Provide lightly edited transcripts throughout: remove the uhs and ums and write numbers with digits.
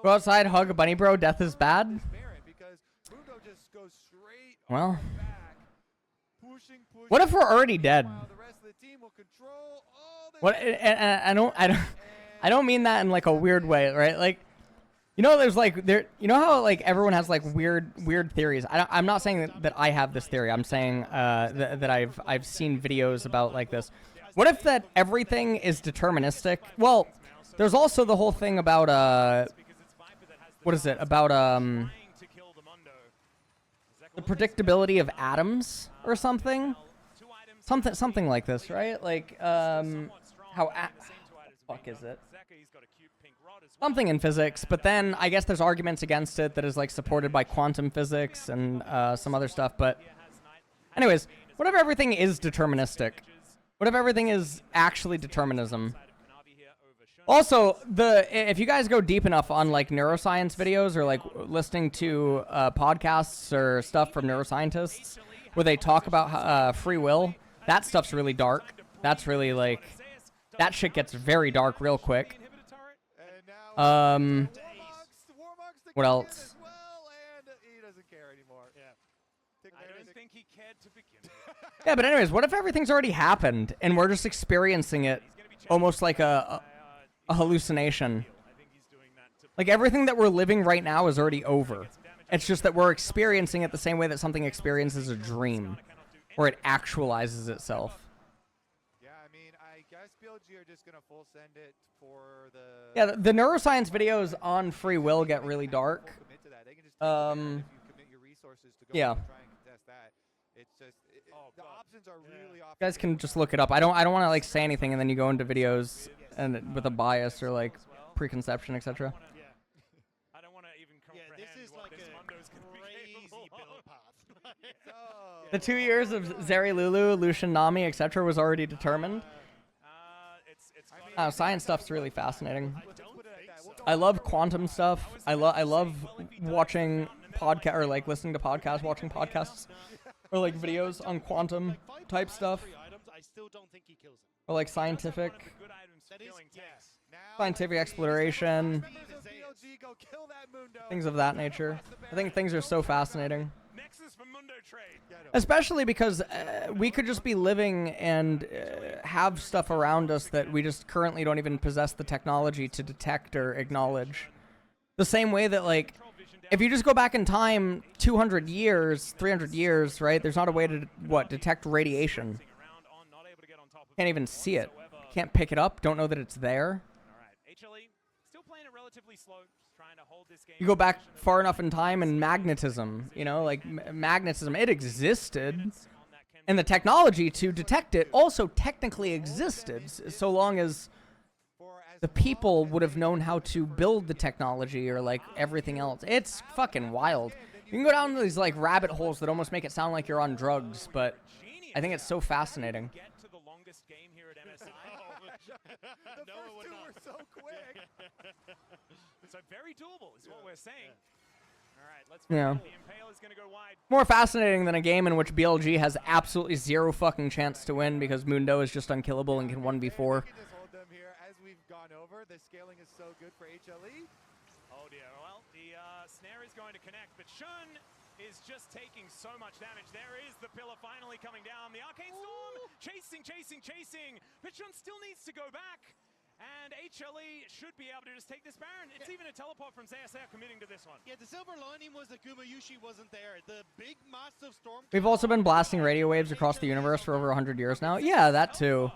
Go outside, hug a bunny, bro. Death is bad. Well, what if we're already dead? What? And I don't mean that in like a weird way, right? Like, you know, there's like you know how like everyone has like weird theories. I'm not saying that I have this theory. I'm saying that I've seen videos about like this. What if that everything is deterministic? Well, there's also the whole thing about what is it about the predictability of atoms or something like this, right? Like how fuck is it? Something in physics, but then I guess there's arguments against it that is like supported by quantum physics and some other stuff. But anyways, what if everything is deterministic? What if everything is actually determinism? Also, if you guys go deep enough on like neuroscience videos or like listening to podcasts or stuff from neuroscientists where they talk about free will, that stuff's really dark. That's really like, that shit gets very dark real quick. What else? Yeah, but anyways, what if everything's already happened and we're just experiencing it almost like a hallucination? Like everything that we're living right now is already over. It's just that we're experiencing it the same way that something experiences a dream, where it actualizes itself. Are just gonna full send it for the... Yeah, the neuroscience videos on free will get really dark. Yeah. The options are really you guys can just look it up. I don't want to like say anything and then you go into videos and with a bias or like preconception, etc. Yeah. I don't want to even comprehend this is what like this Mundo's crazy build path. The 2 years of Zeri Lulu, Lucian Nami, etc. was already determined. Science stuff's really fascinating. I love quantum stuff. I love watching podcast or like listening to podcasts, watching podcasts, or like videos on quantum type stuff, or like scientific exploration, things of that nature. I think things are so fascinating. Especially because we could just be living and have stuff around us that we just currently don't even possess the technology to detect or acknowledge. The same way that, like, if you just go back in time 200 years, 300 years, right, there's not a way to, detect radiation. Can't even see it. Can't pick it up, don't know that it's there. You go back far enough in time and magnetism, you know, like magnetism, it existed. And the technology to detect it also technically existed, so long as the people would have known how to build the technology or like everything else. It's fucking wild. You can go down these like rabbit holes that almost make it sound like you're on drugs, but I think it's so fascinating. The first two were so quick. So very doable is what we're saying. All right, let's yeah. The Impale is going to go wide. More fascinating than a game in which BLG has absolutely zero fucking chance to win because Mundo is just unkillable and can 1v4. As we've gone over, the scaling is so good for HLE. Oh dear, well, the snare is going to connect, but Shun is just taking so much damage. There is the pillar finally coming down. The Arcane Storm chasing. But Shun still needs to go back. And HLE should be able to just take this Baron. It's even a teleport from ZSR committing to this one. Yeah, the silver lining was that Gumayushi wasn't there. The big massive storm... We've also been blasting radio waves across the universe for over 100 years now. Yeah, that too.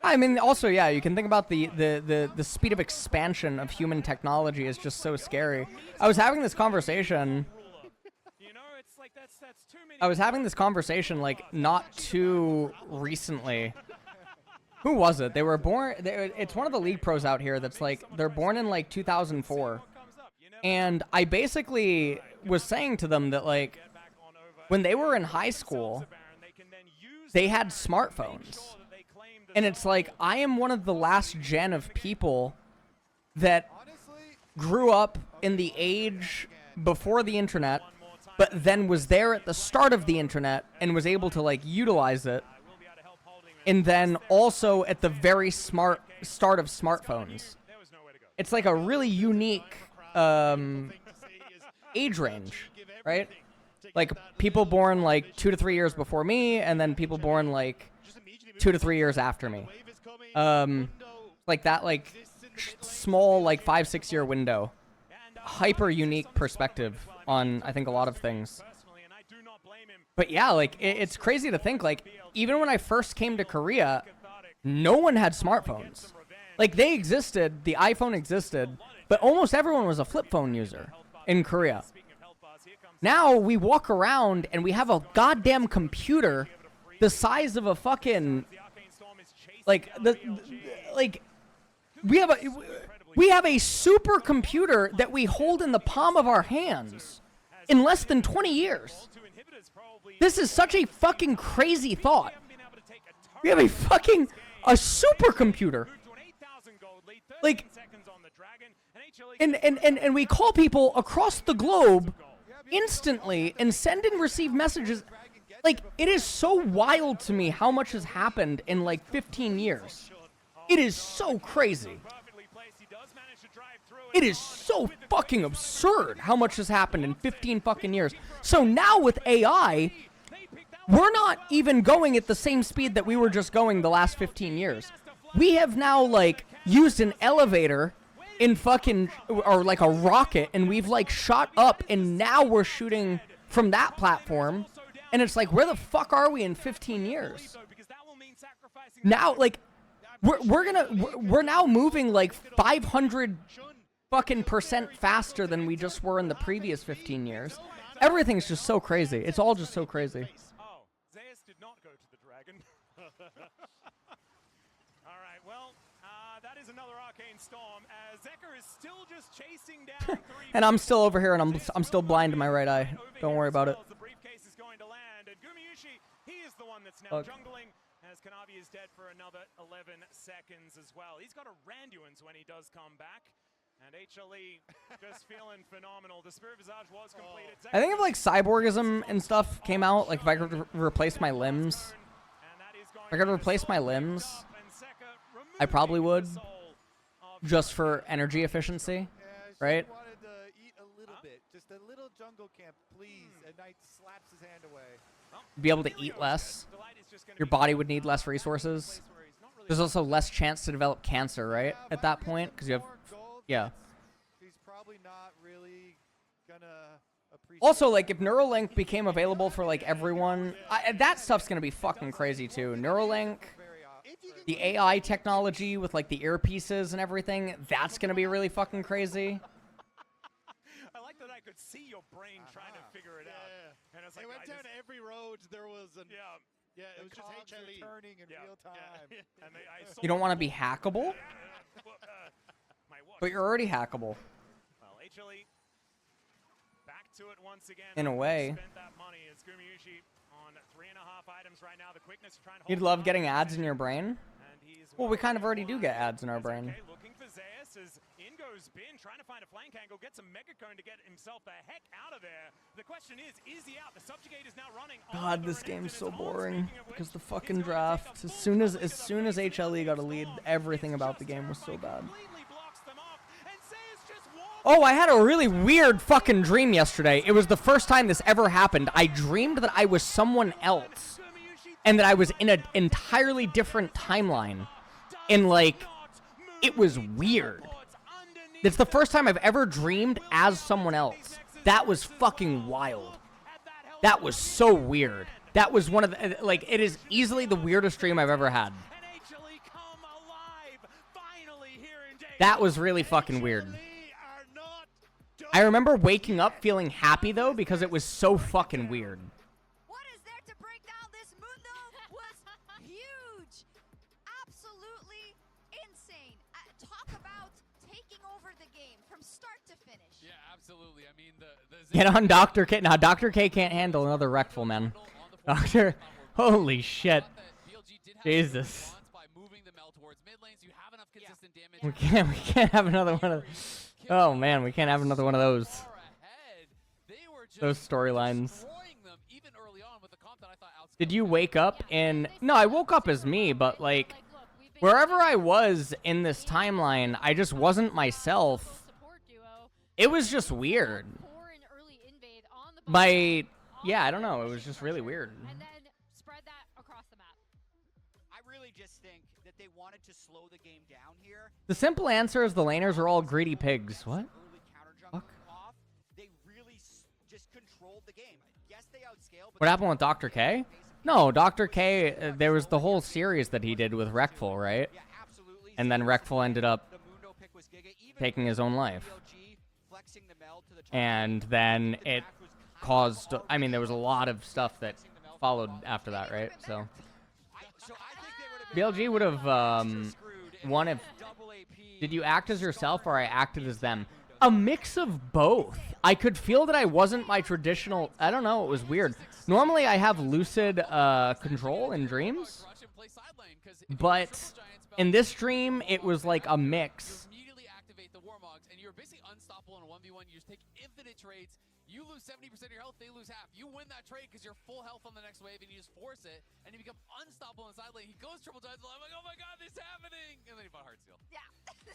I mean, also, yeah, you can think about the speed of expansion of human technology is just so scary. I was having this conversation... like, not too recently. Who was it? They were born... it's one of the League pros out here that's like... They're born in, like, 2004. And I basically was saying to them that, like, when they were in high school, they had smartphones. And it's like, I am one of the last gen of people that grew up in the age before the internet, but then was there at the start of the internet and was able to, like, utilize it. And then also at the very start of smartphones. it's like a really unique age range, right? Like people born like 2 to 3 years before me, and then people born like 2 to 3 years after me. Like that, like small, like 5-6 year window. Hyper unique perspective on, I think, a lot of things. But yeah, like it's crazy to think, like even when I first came to Korea, no one had smartphones. Like they existed, the iPhone existed, but almost everyone was a flip phone user in Korea. Now we walk around and we have a goddamn computer the size of a fucking, like we have a supercomputer that we hold in the palm of our hands in less than 20 years. This is such a fucking crazy thought. We have a supercomputer. Like, and we call people across the globe instantly and send and receive messages. Like, it is so wild to me how much has happened in like 15 years. It is so crazy. It is so fucking absurd how much has happened in 15 fucking years. So now with AI, we're not even going at the same speed that we were just going the last 15 years. We have now, like, used an elevator in fucking, or like a rocket, and we've, like, shot up, and now we're shooting from that platform. And it's like, where the fuck are we in 15 years? Now, like, we're now moving, like, 500 fucking % faster than we just were in the previous 15 years. Everything's just so crazy. It's all just so crazy. Oh, Zeus did not go to the dragon. All right, well, that is another Arcane Storm, as Zeker is still just chasing down three. And I'm still over here, and I'm still blind to my right eye. Don't worry about it. The briefcase is going to land, and Gumayushi, he is the one that's now jungling, as Kanavi is dead for another 11 seconds as well. He's got a Randuin's when he does come back. And HLE just feeling phenomenal. The Spirit Visage was completed. I think if like cyborgism and stuff came out, like if I could replace my limbs, if I could replace my limbs, I probably would, just for energy efficiency, right? I wanted to eat a little bit, just a little jungle camp, please. And Knight slaps his hand away. Be able to eat less. Your body would need less resources. There's also less chance to develop cancer, right? At that point, because you have. Yeah. He's probably not really gonna appreciate. Also, like, if Neuralink became available for, like, everyone, that stuff's gonna be fucking crazy, too. Neuralink, the AI technology with, like, the earpieces and everything, that's gonna be really fucking crazy. I like that I could see your brain trying to figure it out. And it's like, They went down every road. There was an yeah, it was just HLE. turning in real time. And I saw You don't want to be hackable? my watch. But you're already hackable. Well, HLE back to it once again. In a way. Spent that money as Gumayushi on 3.5 items right now. The quickness to try and You'd hold love on. getting ads in your brain? And he's Well, we kind of already do get ads in our brain. Okay, looking for Zeus as in goes Bin, trying to find a flank angle, gets a mega cone to get himself the heck out of there. The question is he out? The subjugate is now running. God, this game's so boring because the fucking draft. As soon as HLE got a lead, everything about the game was so bad. Oh, I had a really weird fucking dream yesterday. It was the first time this ever happened. I dreamed that I was someone else and that I was in an entirely different timeline. And, like, it was weird. It's the first time I've ever dreamed as someone else. That was fucking wild. That was so weird. That was one of the, like, it is easily the weirdest dream I've ever had. That was really fucking weird. I remember waking up feeling happy, though, because it was so fucking weird. What is there to break down this mundo was huge. Absolutely insane. Talk about taking over the game from start to finish. Yeah, absolutely. I mean, Get on Dr. K. Now, Dr. K can't handle another Wreckful, man. Doctor, holy shit. Jesus. We can't have another one of. Oh man, we can't have another one of those. Those storylines. Did you wake up in? No, I woke up as me, but like, Wherever I was in this timeline, I just wasn't myself. It was just weird. Yeah, I don't know. It was just really weird. And then spread that across the map. I really just think that they wanted to slow the game down here. The simple answer is the laners are all greedy pigs. What? Early counter jungling off. They really just controlled the game. Yes, they outscale. But What happened with Dr. K? No, Dr. K, there was the whole series that he did with Rekful, right? yeah, absolutely. And then Rekful ended up The Mundo pick was Giga. Even taking his own life. BLG flexing the meld to the top. And then it caused, I mean, there was a lot of stuff that followed after that, right? So So I think they BLG would have screwed won if. double AP. Did you act as yourself or I acted as them? A mix of both. I could feel that I wasn't my traditional. I don't know. It was weird. Normally I have lucid control in dreams, but in this dream it was like a mix. Immediately activate the Warmogs, and you're basically unstoppable in a 1v1. You just take infinite trades. You lose 70% of your health, they lose half. You win that trade because you're full health on the next wave, and you just force it, and you become unstoppable in the side lane. He goes triple giants. I'm like, oh my god, this is happening! And then he bought Heartsteel. Yeah.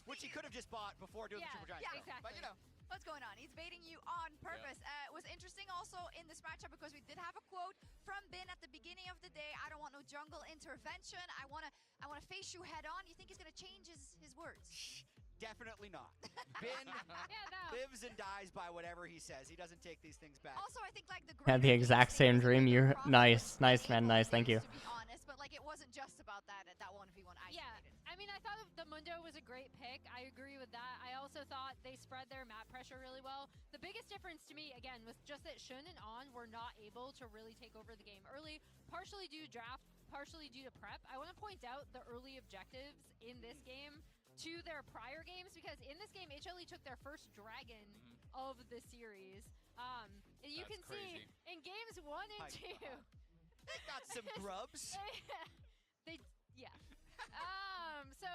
Which he could have just bought before doing the triple giant. Yeah, throw. exactly. But you know, What's going on? He's baiting you on purpose. It was interesting also in this matchup because we did have a quote from Bin at the beginning of the day. I don't want no jungle intervention. I wanna face you head on. You think he's gonna change his words? definitely not. Bin Yeah, no. lives and dies by whatever he says. He doesn't take these things back. Also, I think like the Had the greater exact thing same is dream. the You're problem nice, with nice, being man, able nice. to Thank you. To be honest, but like it wasn't just about that 1v1 isolated. Yeah, I mean, I thought the Mundo was a great pick. I agree with that. I also thought they spread their map pressure really well. The biggest difference to me, again, was just that Shun and On were not able to really take over the game early, partially due to draft, partially due to prep. I want to point out the early objectives in this game to their prior games, because in this game, HLE took their first dragon of the series. And you That's can see crazy. in games 1 and 2, They got some grubs. yeah. So,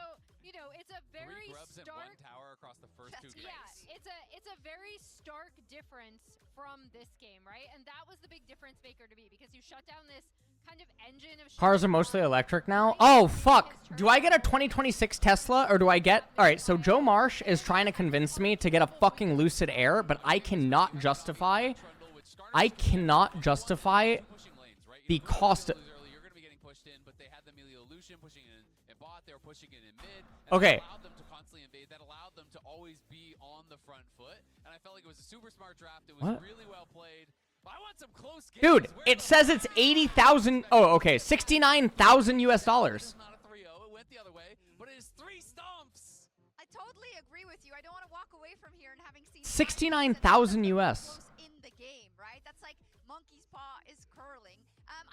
you know, it's a very Three grubs and stark. one tower across the first two games. Yeah, it's a very stark difference from this game, right? And that was the big difference, Faker, to me, because you shut down this kind of engine of Cars are mostly electric now. Oh, fuck. Do I get a 2026 Tesla or do I get... Alright, so Joe Marsh is trying to convince me to get a fucking Lucid Air, but I cannot justify... I cannot justify Pushing lanes, right? the cost... Early, you're going to be getting pushed in, but they had the Emilio Lucian pushing in bot, they were pushing it in mid. And Okay. that allowed them to constantly invade. That allowed them to always be on the front foot. And I felt like it was a super smart draft. It was What? really well played. I want some close games. Dude, Where it the says fuck it's is 80,000... Oh, okay. 69,000 US dollars. It's not a 3-0. It went the other way, but it is 3 stomps. I totally agree with you. I don't want to walk away from here and having seen 69,000 US. close in the game, right? That's like monkey's paw is curling.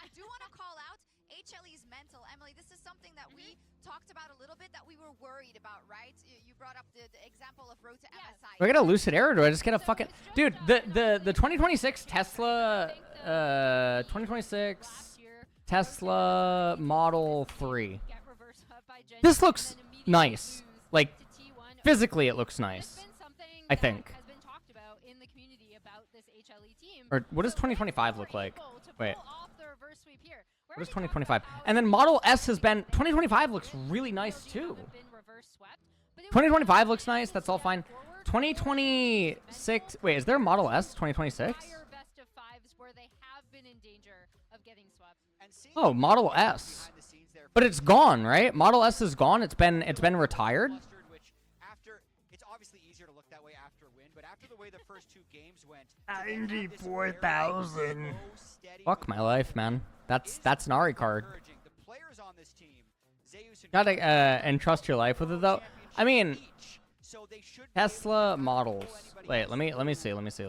I do want to call out HLE's mental. Emily, this is something that we talked about a little bit that we were worried about, right? You brought up the example of Road to MSI. Do I get a Lucid Air or do I just get a fucking... Dude, the 2026 Tesla... 2026 last year, Tesla Model 3. get reverse swept by Gen This G and looks then immediately nice. lose Like, to T1. physically it looks It's nice. been something I that think. has been talked about in the community about this HLE team. Or what does So if 2025 we're look like? able to Wait. pull off the reverse sweep here, we're What is already talking about 2025? how And then Model S has been... 2025 looks really nice BLG too. haven't been reverse swept, but it was 2025 looks really nice. That's all step fine. forward. 2026... Wait, is there a Model S 2026? Prior best of fives where they have been in danger of getting swept. And seeing Oh, the Model behind S. the scenes there But it's gone, right? Model S is gone. It's been retired. Clustered, which after it's obviously easier to look that way after a win, but after the way the first two games went, to then have this very 94,000. slow, steady Fuck my progression life, man. is That's an Ari card. encouraging. The players on this team, Zeus and Gotta Kuroki, entrust your life with it though. I mean, each, so they should be Tesla able to models. control anybody Wait, else's let me see. Let me see.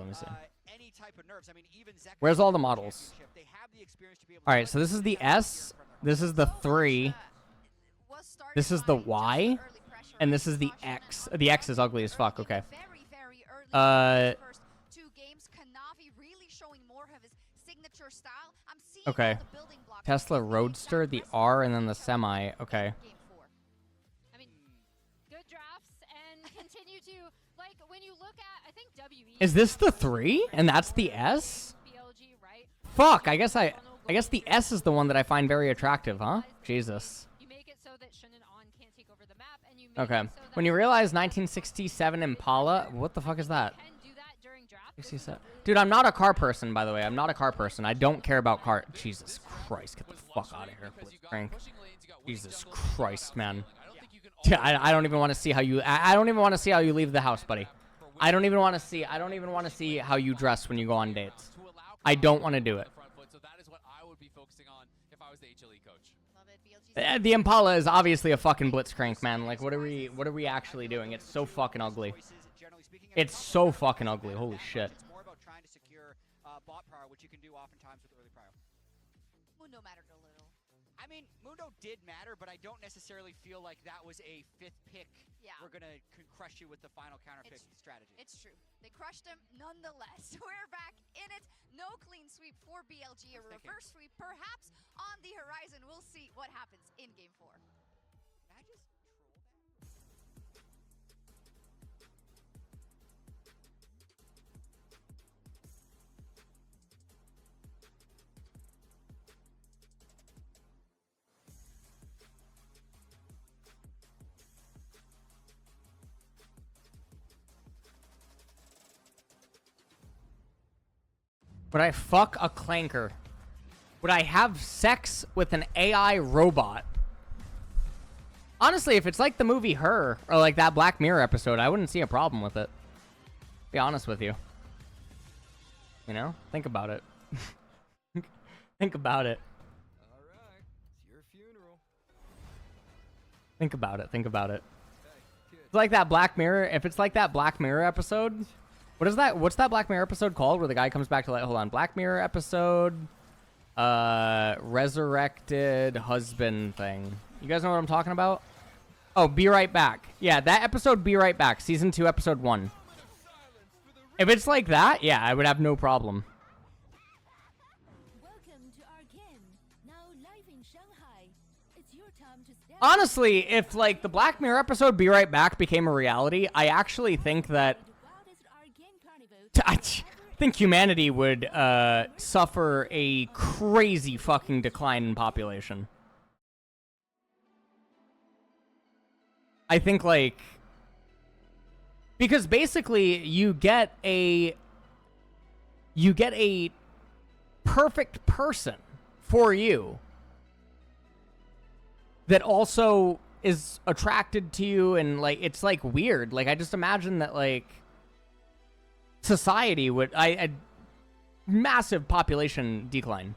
any type of nerves. I mean, even Zeka Where's all the in models? championship, they have the experience to be able All to right, so this is the put down S. from their This is the 3. Was started This is the by just Y, early pressure and this is the caution. X. The X is ugly as fuck. Okay. Very, very early Uh, in the first two games, Kanavi really showing more of his signature style. I'm seeing Okay. all the building blocks. Tesla It's the Roadster, exact the recipe R, for and then the HLE Semi. in Okay. Game 4. I mean, good drafts and continue to, like, when you look at, I think WE. Is this the 3? And that's the S? BLG, right? Fuck. I guess the S is the one that I find very attractive, huh? Jesus. You make it so that Shun and On Okay. so When you that realize 1967 Impala, what the fuck is that? can do that during draft. 67. Dude, I'm not a car person, by the way. I'm not a car person. I don't care about car. Jesus Christ, get the fuck out of here, Blitzcrank. Jesus Christ, man. Yeah, I don't even want to see how you. I don't even want to see how you leave the house, buddy. I don't even want to see. I don't even want to see how you dress when you go on dates. I don't want to do it. So that is what I would be focusing on if I was the HLE coach. Love it, BLG. The Impala is obviously a fucking Blitzcrank, man. Like, what are we actually doing? It's so fucking ugly. It's so fucking ugly. Holy shit. It's more about trying to secure bot power, which you can do oftentimes with early prio. Mundo mattered a little. I mean, Mundo did matter, but I don't necessarily feel like that was a 5th pick. Yeah. We're gonna crush you with the final counter pick strategy. It's true. They crushed him nonetheless. We're back in it. No clean sweep for BLG. A reverse sweep perhaps on the horizon. We'll see what happens in game 4. Can I just troll that? Would I fuck a clanker? Would I have sex with an AI robot? Honestly, if it's like the movie Her, or like that Black Mirror episode, I wouldn't see a problem with it. Be honest with you. You know? Think about it. Think about it. All right, it's your funeral. Think about it. Think about it. Hey, kid. It's like that Black Mirror. If it's like that Black Mirror episode, what is that? What's that Black Mirror episode called? Where the guy comes back to like, hold on, Black Mirror episode, resurrected husband thing. You guys know what I'm talking about? Oh, Be Right Back. Yeah, that episode, Be Right Back, season 2, episode 1. If it's like that, yeah, I would have no problem. Welcome to Arcane. Now live in Shanghai. It's your time to step. Honestly, if like the Black Mirror episode Be Right Back became a reality, I actually think that The wildest Arcane carnival I think humanity would suffer a crazy fucking decline in population. I think like because basically you get a perfect person for you that also is attracted to you, and like it's like weird. Like I just imagine that like society would a massive population decline.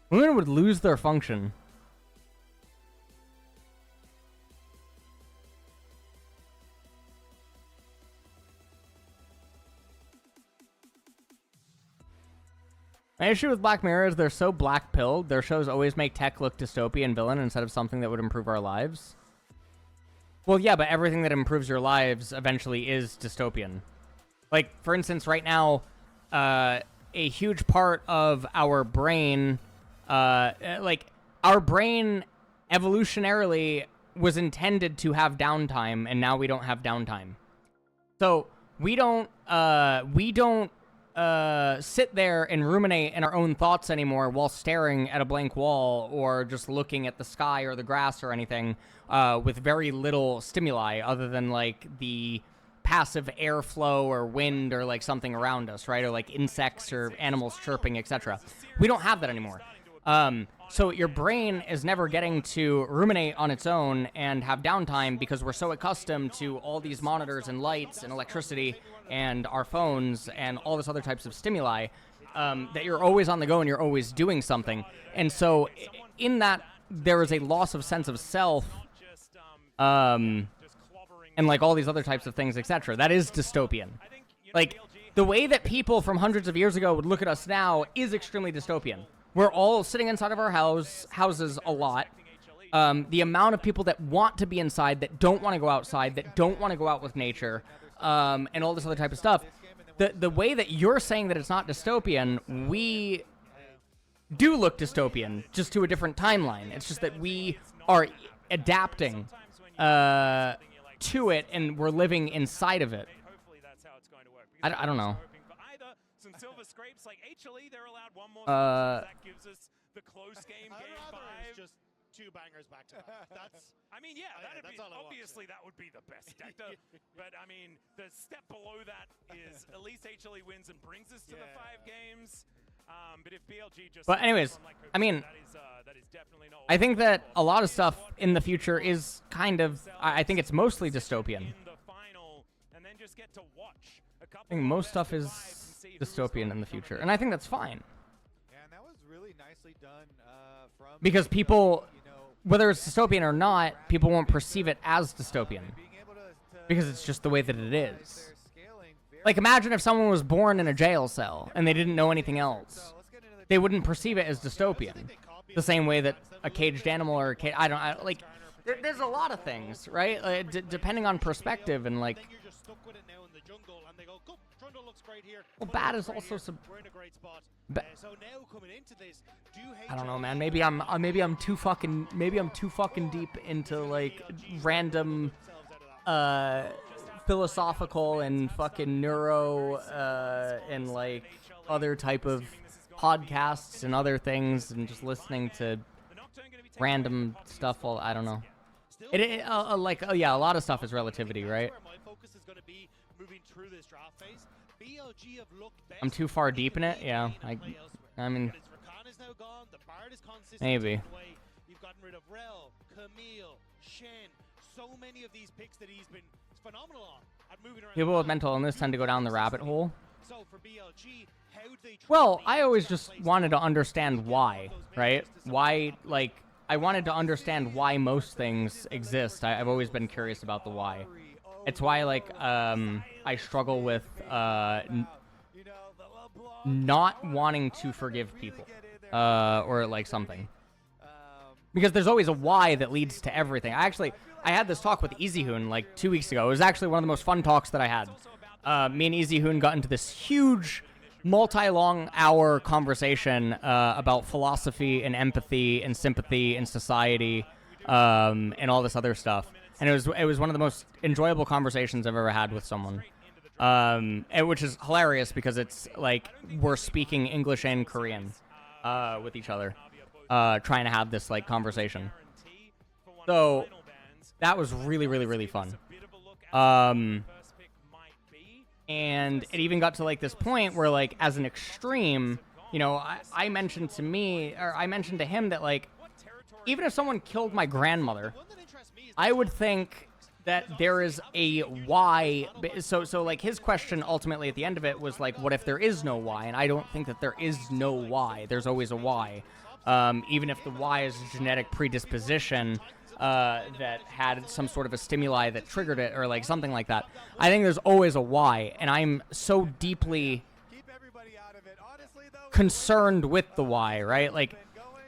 Women would lose their function. My issue with Black Mirror is they're so black-pilled. Their shows always make tech look dystopian villain instead of something that would improve our lives. Well, yeah, but everything that improves your lives eventually is dystopian. Like, for instance, right now, a huge part of our brain, like, our brain evolutionarily was intended to have downtime, and now we don't have downtime. So, we don't sit there and ruminate in our own thoughts anymore while staring at a blank wall or just looking at the sky or the grass or anything with very little stimuli other than like the passive airflow or wind or like something around us, right? Or like insects or animals chirping, etc. We don't have that anymore. So your brain is never getting to ruminate on its own and have downtime because we're so accustomed to all these monitors and lights and electricity and our phones and all this other types of stimuli that you're always on the go and you're always doing something. And so in that, there is a loss of sense of self and like all these other types of things, etc. That is dystopian. Like the way that people from hundreds of years ago would look at us now is extremely dystopian. We're all sitting inside of our houses a lot. The amount of people that want to be inside, that don't want to go outside, that don't want to go out with nature, and all this other type of stuff. The way that you're saying that it's not dystopian, we do look dystopian, just to a different timeline. It's just that we are adapting to it, and we're living inside of it. I don't know. scrapes. Like HLE, they're allowed one more. Uh, That gives us the close game, I'd game rather it's 5. just 2 bangers back to back. That's I mean, yeah, yeah, that'd that's be all I want, obviously that would be the best Dector. But I mean, the step below that is at least HLE wins and brings us to the 5 games. But if BLG just But anyways, like Cooper I mean, said, that is definitely not. I think that a lot of stuff in the future is kind of, I think it's mostly dystopian. In the final, and then just get to watch a couple I think of most best stuff of is fives and see who was dystopian in going the to come future, in. and I think that's fine. Yeah, and that was really nicely done from Because people, whether it's dystopian or not, people won't perceive it as dystopian. Because it's just the way that it is. Like, imagine if someone was born in a jail cell and they didn't know anything else. They wouldn't perceive it as dystopian. The same way that a caged animal or a cage, like, there's a lot of things, right? Depending on perspective and, like, then you're just stuck with it now in the jungle, and they go, "Cool, Trundle looks great here." well, Trundle bad looks is great also here. We're in a great spot. So now coming into this, do I don't know, man. Maybe I'm too fucking deep into like random philosophical and fucking neuro and like other type of podcasts and other things and just listening to random stuff. All I don't know. Yeah, a lot of stuff is relativity, right? Where my focus is going to be moving through this draft phase. BLG have looked best. I'm too far deep in it. Yeah, I mean, Rakan is now gone. The Bard is consistent. maybe. Away. You've gotten rid of Rel, Camille, Shen. So many of these picks that he's been phenomenal on at moving around. People with mental illness tend to go down the rabbit hole. So for BLG, how do they Well, I always just wanted to understand why, right? Why, like, I wanted to understand why most things exist. I've always been curious about the why. It's why, like, I struggle with not wanting to forgive people, or like something. Because there's always a why that leads to everything. I had this talk with EasyHoon like 2 weeks ago. It was actually one of the most fun talks that I had. Me and EasyHoon got into this huge, multi-long hour conversation about philosophy and empathy and sympathy and society and all this other stuff. And it was one of the most enjoyable conversations I've ever had with someone. Which is hilarious because it's like we're speaking English and Korean with each other, trying to have this like conversation. So that was really, really, really fun. And it even got to like this point where like as an extreme, you know, I mentioned to him that like even if someone killed my grandmother, I would think that there is a why. So like his question ultimately at the end of it was like, what if there is no why? And I don't think that there is no why. There's always a why. Even if the why is a genetic predisposition that had some sort of a stimuli that triggered it or like something like that. I think there's always a why. And I'm so deeply concerned with the why, right? Like,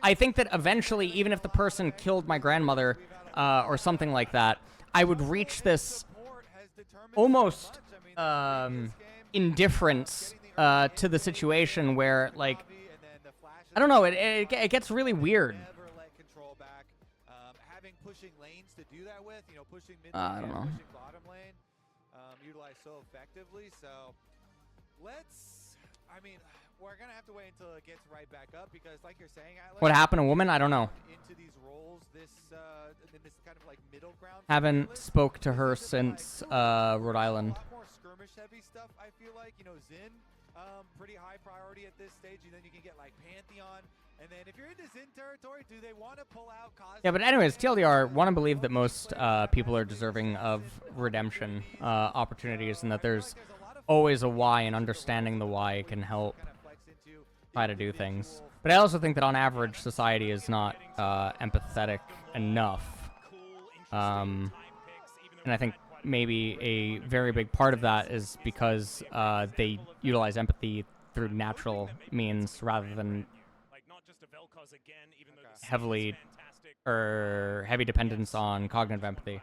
I think that eventually, even if the person killed my grandmother or something like that, I would reach this almost indifference to the situation where, like, I don't know, it gets really weird. Pushing lanes to do that with, you know, pushing mid I don't know. pushing bottom lane, utilized so effectively. So I mean, we're gonna have to wait until it gets right back up because, like you're saying, Atlas, What happened to woman? I don't know. into these roles, this kind of like middle ground. Haven't spoke to her since Rhode Island. A lot more skirmish heavy stuff. I feel like, you know, Xin, pretty high priority at this stage, and then you can get like Pantheon. And then if you're into Xin territory, do they want to pull out Cosmic? Yeah, but anyways, TLDR, want to believe that most people are deserving of redemption opportunities and that there's always a why, and understanding the why can help try to do things. But I also think that on average, society is not empathetic enough. And I think maybe a very big part of that is because they utilize empathy through natural means rather than heavy dependence on cognitive empathy.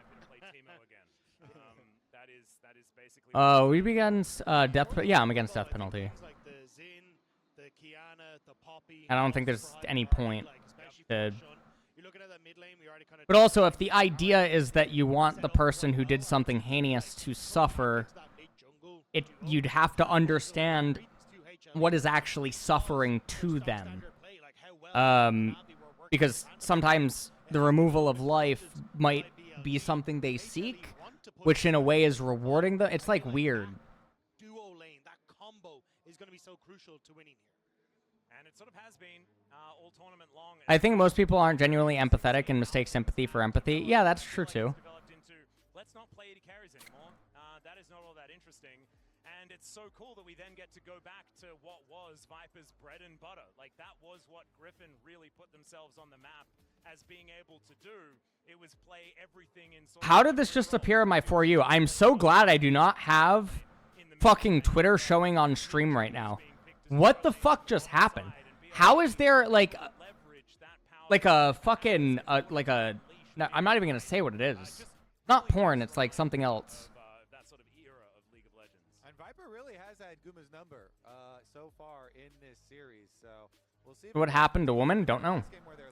We'd be against death. Yeah, I'm against death penalty. I don't think there's any point to. But also, if the idea is that you want the person who did something heinous to suffer, you'd have to understand what is actually suffering to them. Because sometimes the removal of life might be something they seek, which in a way is rewarding them. It's like weird. Duo lane, that combo is going to be so crucial to winning here. And it sort of has been all tournament long. I think most people aren't genuinely empathetic and mistake sympathy for empathy. Yeah, that's true too. Developed into, let's not play 80 carries anymore. That is not all that interesting. And it's so cool that we then get to go back to what was Viper's bread and butter. Like, that was what Griffin really put themselves on the map as being able to do. It was play everything in sort How did this just appear in my For You? I'm so glad I do not have fucking Twitter showing on stream right now. What the fuck just happened? How is there, like a fucking, no, I'm not even gonna say what it is. It's not porn, it's like something else. Viper really has had Guma's number so far in this series, so we'll see. What happened to woman? Don't know.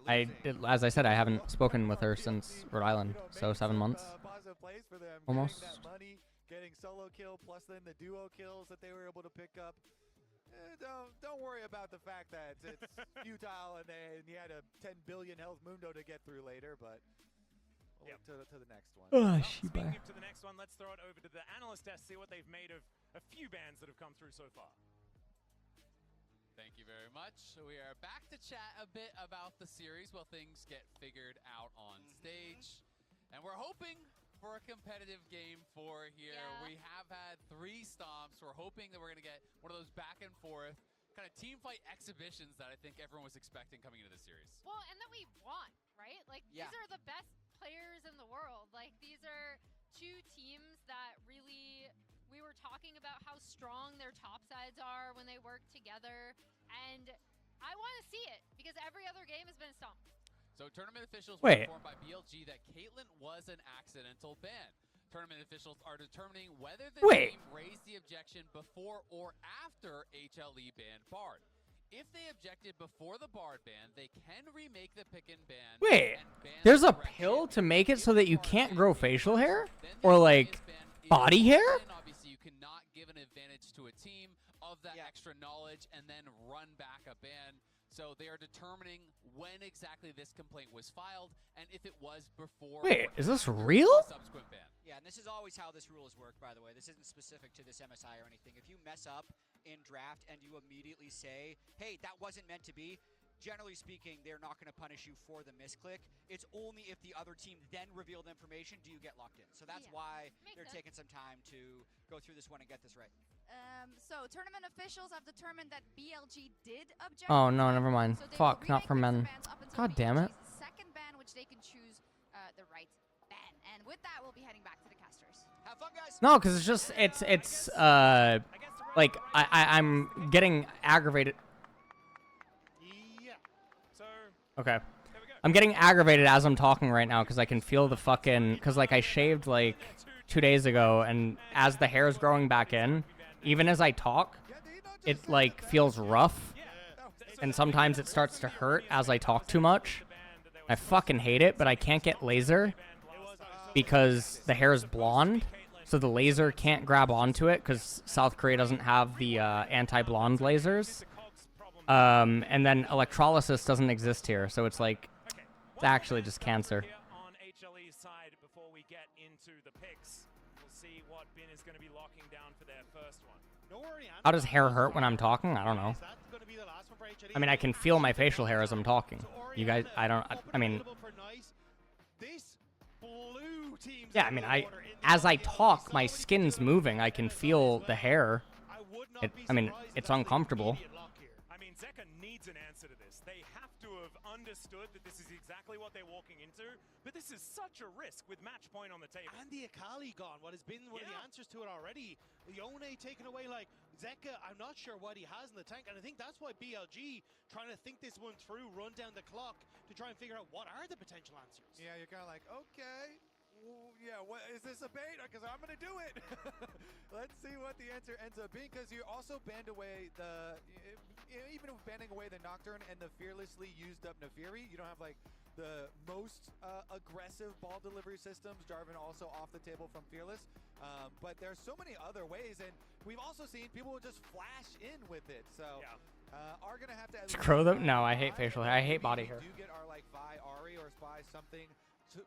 As I said, I haven't spoken with her since Rhode Island, so 7 months. Positive plays for them. Almost. Getting that money, getting solo kill, plus then the duo kills that they were able to pick up. Don't worry about the fact that it's futile and you had a 10 billion health Mundo to get through later, but. Yep. To the next one. Speaking to the next one, let's throw it over to the analyst desk, see what they've made of a few bans that have come through so far. Thank you very much. So we are back to chat a bit about the series while things get figured out on stage. And we're hoping for a competitive game 4 here. Yeah. We have had 3 stomps. We're hoping that we're going to get one of those back and forth kind of team fight exhibitions that I think everyone was expecting coming into the series. Well, and that we want, right? Like, these are the best players in the world. Like, these are 2 teams that really, we were talking about how strong their top sides are when they work together, and I want to see it because every other game has been a stomp. So tournament officials were Wait. informed by BLG that Caitlyn was an accidental ban. Tournament officials are determining whether the team raised the objection before or after HLE banned Bard. If they objected before the Bard ban, they can remake the pick and ban. Wait, and ban there's the a correction. pill to make it so that you can't grow facial hair? Then the Or like obvious ban is body the hair? ban. Obviously, you cannot give an advantage to a team of that extra knowledge and then run back a ban. So they are determining when exactly this complaint was filed and if it was before. Wait, or is this after real? the subsequent ban. Yeah, and this is always how this rule has worked, by the way. This isn't specific to this MSI or anything. If you mess up in draft and you immediately say, hey, that wasn't meant to be, generally speaking, they're not going to punish you for the misclick. It's only if the other team then reveal the information do you get locked in. So that's why they're taking some time to go through this one and get this right. So tournament officials have determined that BLG did object. Oh no, never mind. So they Fuck, will not for remake men. the bans up until God damn it. BLG's second ban, which they can choose the right ban. And with that, we'll be heading back to the casters. Have fun, guys. No, because it's just it's like I'm getting aggravated. Yeah. So Okay. I'm getting aggravated as I'm talking right now because I can feel the fucking because like I shaved like 2 days ago and as the hair is growing back in, even as I talk, it like feels rough. And sometimes it starts to hurt as I talk too much. I fucking hate it, but I can't get laser because the hair is blonde. So the laser can't grab onto it because South Korea doesn't have the anti-blonde lasers. And then electrolysis doesn't exist here. So it's like, it's actually just cancer. on HLE's side before we get into the picks, we'll see what Bin is going to be locking down for their first one. Don't worry, How does hair hurt when I'm talking? I don't know. that's going to be the last one for HLE. I mean, I can feel my facial hair as I'm talking. You guys, I don't, I mean, This blue team's yeah, I mean, as I talk, my skin's moving. I can feel the hair. I mean, it's uncomfortable. I mean, Zeka needs an answer to this. They have to have understood that this is exactly what they're walking into, but this is such a risk with match point on the table. And the Akali gone, what has been one of the answers to it already. Yone taken away, like, Zeka, I'm not sure what he has in the tank, and I think that's why BLG trying to think this one through, run down the clock to try and figure out what are the potential answers. Yeah, you're kind of like, okay, well, yeah, what is this a bait? Because I'm gonna do it. Let's see what the answer ends up being. Because you also banned away the, even banning away the Nocturne and the fearlessly used up Nefiri, you don't have like the most aggressive ball delivery systems. Jarvan also off the table from Fearless. But there's so many other ways, and we've also seen people just flash in with it. So are gonna have to at least Scroll them? No, I hate try, facial or hair. I hate maybe body we hair. do get our like Vi Ari or Spy something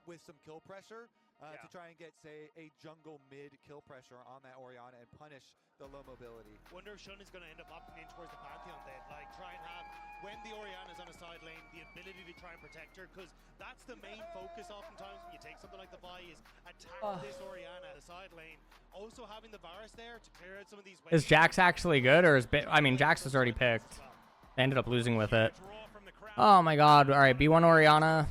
with some kill pressure to try and get, say, a jungle mid kill pressure on that Orianna and punish the low mobility. Wonder if Shun is going to end up opting in towards the Pantheon then, like try and have, when the Orianna's on a side lane, the ability to try and protect her, because that's the main focus oftentimes when you take something like the Vi is attack this Orianna at the side lane. Also having the Varus there to clear out some of these waves. Is Jax actually good, or is I mean, Jax is already picked. They ended up losing with it. Oh my god. All right, B1 Orianna.